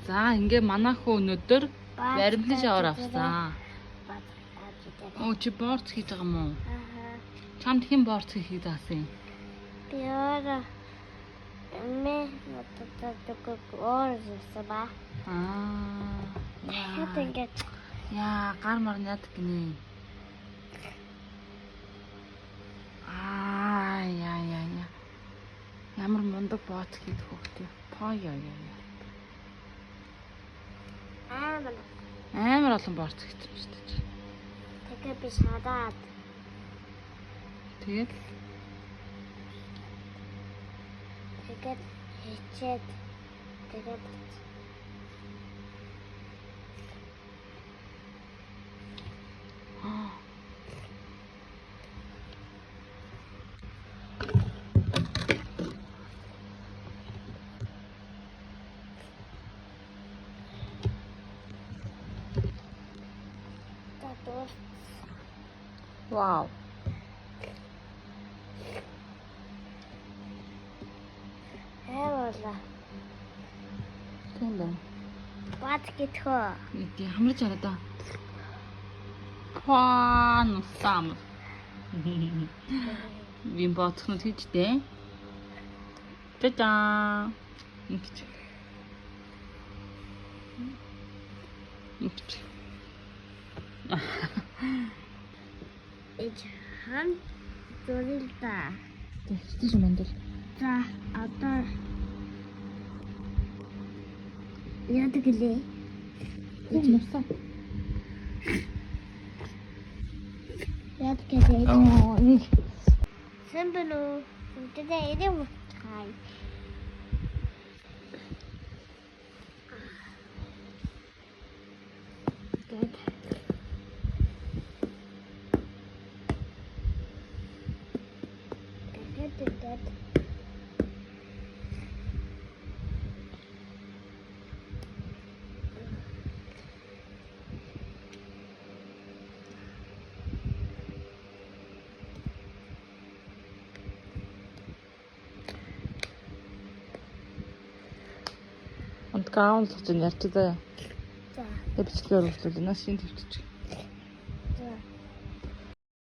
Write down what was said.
За ингээ манайхаа өнөөдөр баримлаж аваар авсан. Оо чи борц хийж байгаа юм уу? Чамд хэн борц хийх даасан юм? Би өөрөө ба. Ингээд Яа, гар мар яд гинэ. Яа. Ямар мундаг боц хийх хөхтэй. Поо яа. Амар олон борц хийсэн шүү дээ. тэгээ би шараад. Тэгээд хийчээд тэгээд вау. Эвола. Тийм байна. Бат гитхөө. Нэг хамраж хараа да. Паан сам. Вим боцохнод хийжтэй. Та-да. Ингэж. хан зурилда. Тэгж мандал. За одоо яадаг гэлээ. Нурсан. Яадаг гэлээ. Оо. Сэмбэлүү. Үтэдэ идэм хай. Dad. Онт гаун л гэж ярьж байгаа. За. Тэг бичлэгээр үргэлжлүүлнэ. Нас шин төвчж.